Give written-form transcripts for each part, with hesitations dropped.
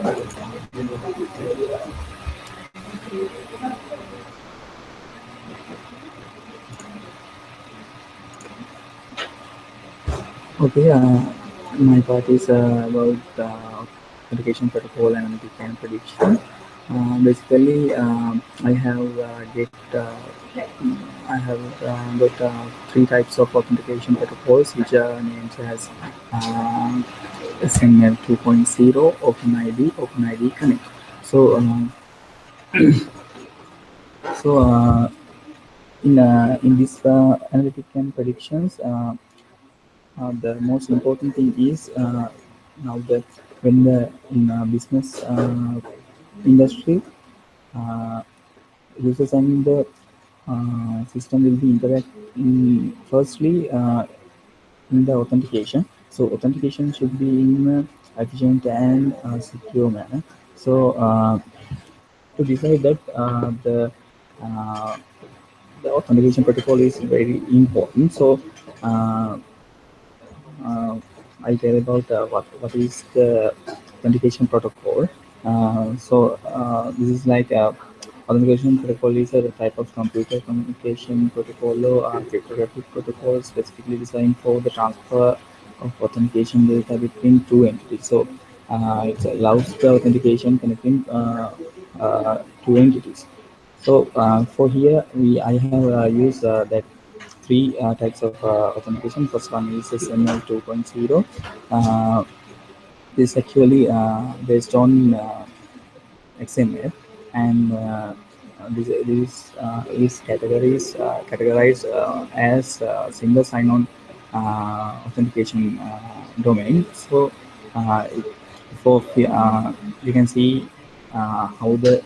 Okay, my part is about authentication protocol and beacon prediction. Basically, I have I have got three types of authentication protocols, which are named as SML 2.0, OpenID Connect. So, so in this analytic and predictions. The most important thing is now that when the in business industry, uh, users and the system will be interact firstly in the authentication. So authentication should be in efficient and secure manner. So to decide that uh, the authentication protocol is very important. So uh, uh, I'll tell about what is the authentication protocol. This is like authentication protocol is a type of computer communication protocol or cryptographic protocol specifically designed for the transfer of authentication data between two entities. So it allows the authentication connecting two entities. So for here, we I have used that three types of authentication. First one is SML 2.0. Uh, this actually based on XML, and this categorized as single sign-on authentication domain. So for you can see how the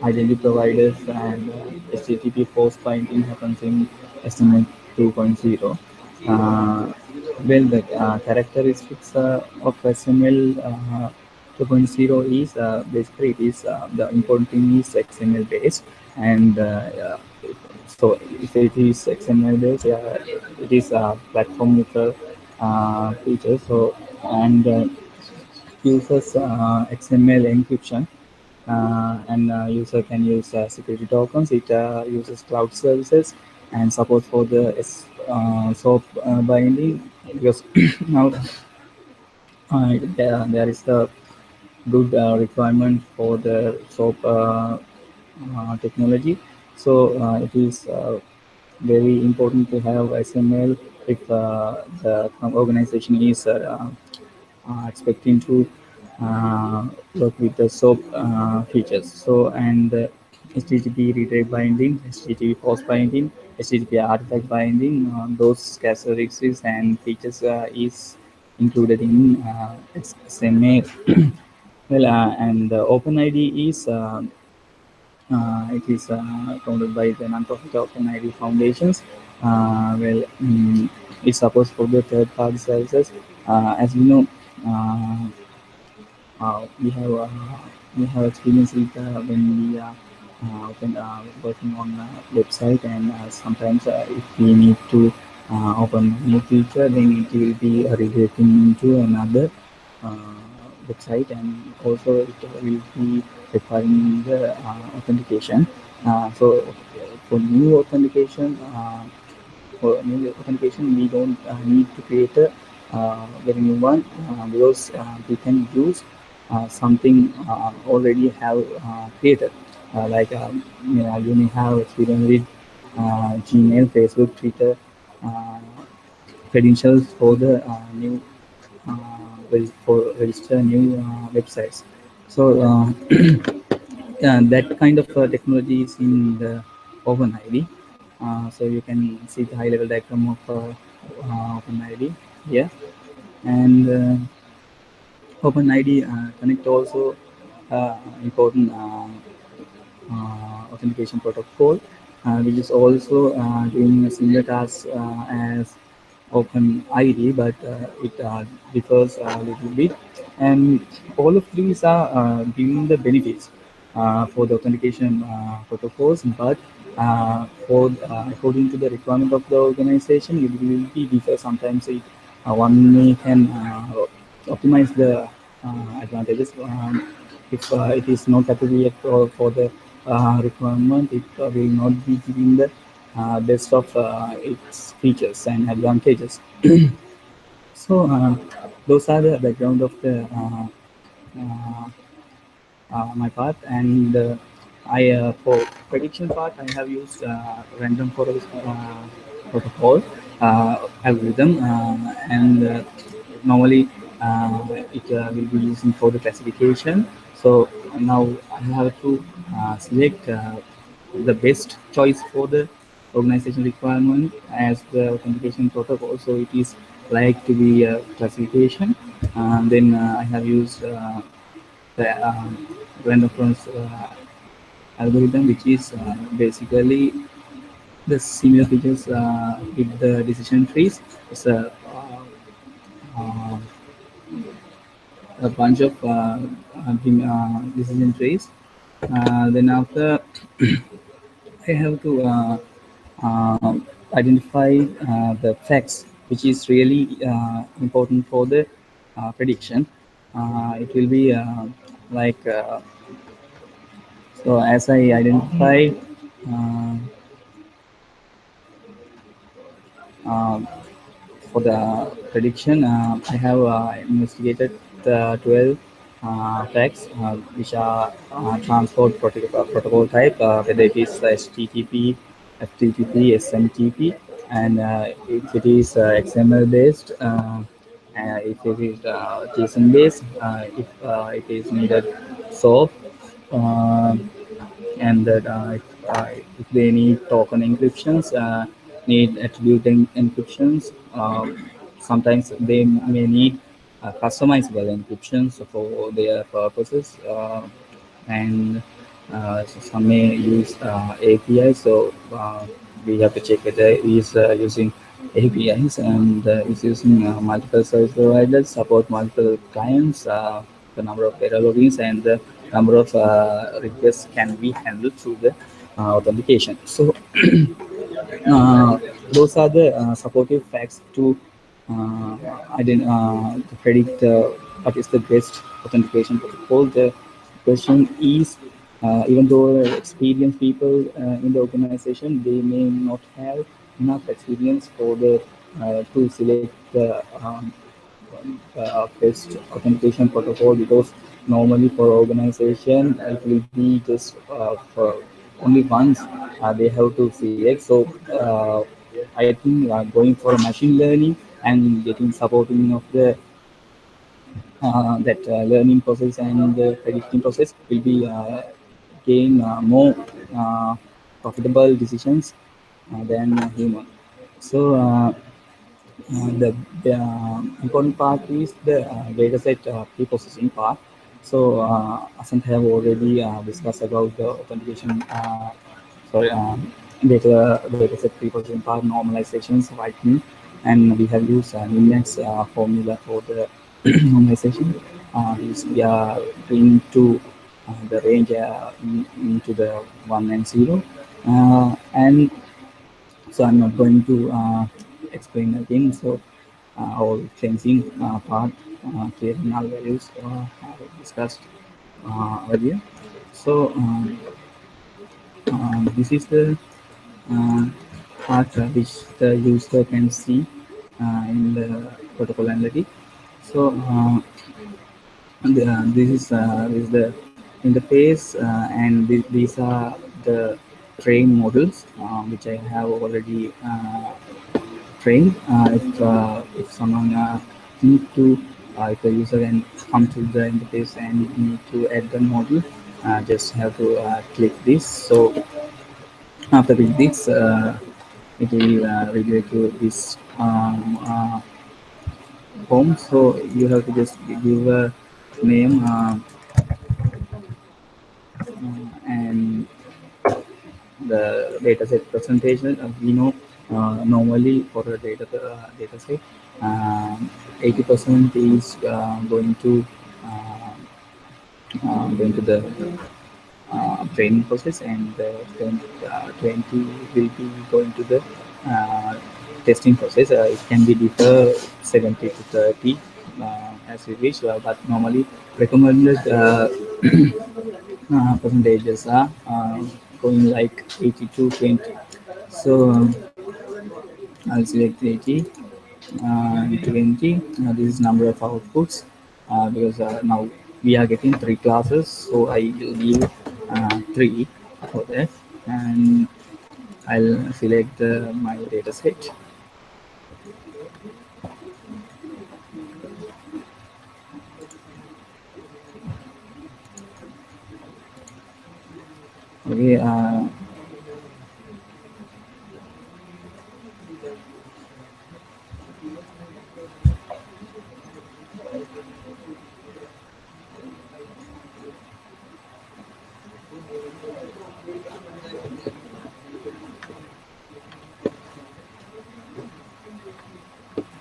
identity providers and HTTP post binding happens in HTML 2.0. Uh, well, the characteristics of HTML 2.0 is basically it is the important thing is XML based, and so if it is XML based, it is a platform neutral feature. So and uses XML encryption, and user can use security tokens. It uses cloud services and support for the SOAP binding, because now there is a good requirement for the SOAP technology. So it is very important to have SML if the organization is expecting to work with the SOAP features. So and HTTP redirect binding, HTTP post binding, HTTP artifact binding, those characteristics and features is included in SMA. Well, and OpenID is it is founded by the non-profit OpenID foundations. It supports for the third-party services. As we know, uh, uh, we have uh, we have experience with when we are working on a website, and sometimes if we need to open new feature, then it will be redirecting into another uh, website, and also it will be requiring the authentication. So for new authentication, we don't need to create a very new one, because we can use something already have created. Like you may have experience with Gmail, Facebook, Twitter uh, credentials for the new for register new websites. So yeah, that kind of technology is in the OpenID. So you can see the high-level diagram of OpenID here, and OpenID Connect also important authentication protocol, which is also doing a similar task as OpenID, but it differs a little bit. And all of these are giving the benefits for the authentication protocols, but according to the requirement of the organization, it will be differ. Sometimes one may can optimize the advantages. If it is not appropriate for the requirement, it will not be giving the best of its features and advantages. So those are the background of the uh, my part. And I for prediction part I have used random forest protocol algorithm, and normally it will be using for the classification. So now I have to select the best choice for the organization requirement as the authentication protocol. So it is like to be a classification. Then I have used the random forest algorithm, which is basically the similar features with the decision trees. It's uh, a bunch of decision trees. Then after I have to uh, identify the facts, which is really important for the prediction. It will be like so as I identify uh, uh, for the prediction, I have investigated the 12 tags which are transport protocol type, whether it is HTTP, FTTP, SMTP, and if it is XML based, if it is JSON based, if it is needed SOAP, uh, and that if they need token encryptions, need attribute encryptions. Sometimes they may need customizable encryptions for their purposes, and some may use API. So we have to check whether it is using APIs and is using multiple service providers, support multiple clients, the number of data logins, and the number of requests can be handled through the authentication. So uh, those are the supportive facts uh, to predict what is the best authentication protocol. The question is, even though experienced people in the organization, they may not have enough experience for the to select the best authentication protocol, because normally for organization it will be just for only once they have to select. So I think going for machine learning and getting supporting of the that learning process and the predicting process will be gain more uh, profitable decisions than human. So the important part is the dataset pre-processing part. So Asant have already discussed about the authentication, sorry, dataset pre-processing part, normalizations, whitening, and we have used Linux formula for the normalization. We are into the range into the one and zero, and so I'm not going to explain again. So all cleansing part, clear null values are discussed earlier. So this is the uh, part which the user can see in the protocol analytic. So this is the interface, and these are the train models which I have already trained. If someone need to, if the user can come to the interface and need to add the model, just have to click this. So after click this, it will redirect to this home. So you have to just give a name, and the dataset presentation. We know normally for a dataset, 80% is going to the training process, and 20 will be going to the testing process. It can be differ 70 to 30 as we wish, but normally recommended percentages are going like 80 to 20. So I'll select 80 and 20. This is number of outputs because now we are getting three classes, so I will give three for that, and I'll select my data set. Okay,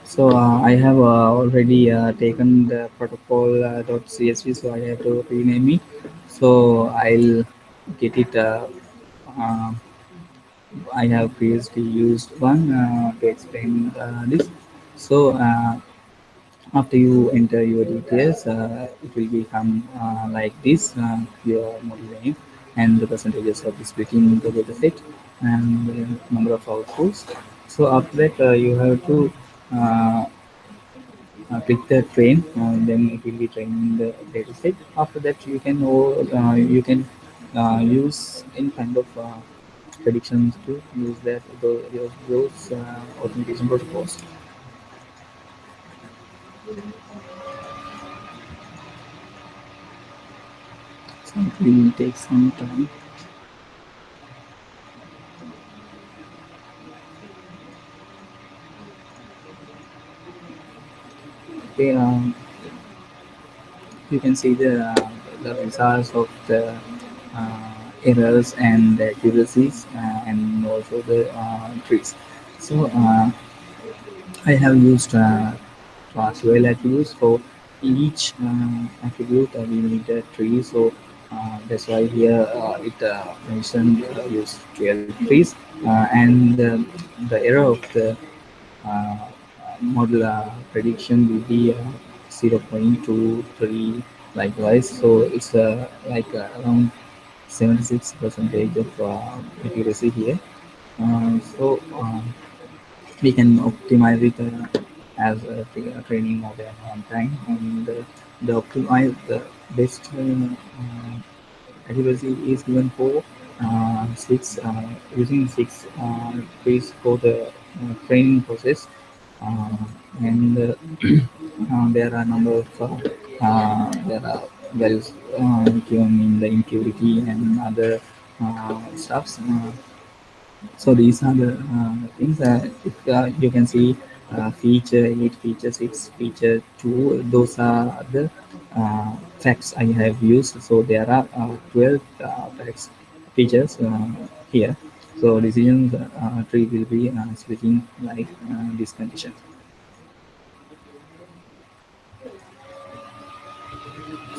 so I have already taken the protocol .csv, so I have to rename it. So I'll get it. Uh, I have previously used one to explain this. So after you enter your details, it will become like this: your model name and the percentages of the splitting the data set and the number of outputs. So after that, you have to uh, click the train, then it will be training the data set. After that, you can use any kind of predictions to use those authentication protocols. So it will take some time. Okay, you can see the results of the errors and the accuracies and also the trees. So I have used class-well attributes for each attribute. We need a tree, so that's why here it mentioned use 12 trees, and the error of the uh, model prediction will be 0.23 likewise. So it's around 76 percentage of accuracy here. We can optimize it as a training model on time, and the optimize the best accuracy is given for six using six trees for the training process, uh, and there are number of there are values given in the impurity and other stuffs. So these are the things. If you can see feature 8, feature 6, feature 2, those are the facts I have used. So there are 12 facts features here. So decision tree will be splitting like this condition.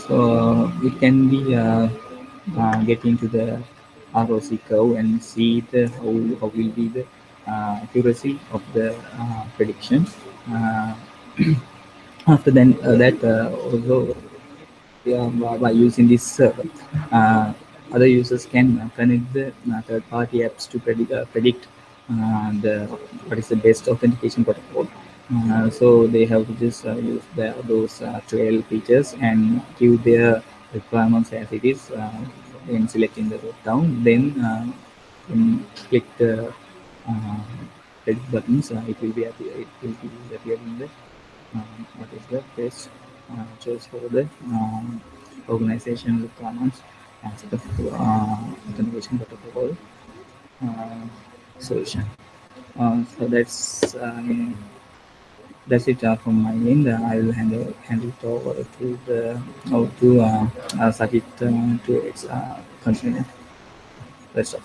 So it can be get into the ROC curve and see how will be the accuracy of the prediction. Uh, After then that also by using this server, uh, other users can connect the third-party apps to predict the what is the best authentication protocol. So they have to just use those 12 features and give their requirements as it is. Then selecting the drop down, then click the uh, edit buttons. It will be appearing the what is the best choice for the organization requirements as the authentication protocol uh, solution. That's it from my end. I will hand it over to the to Sakit to continue the rest of.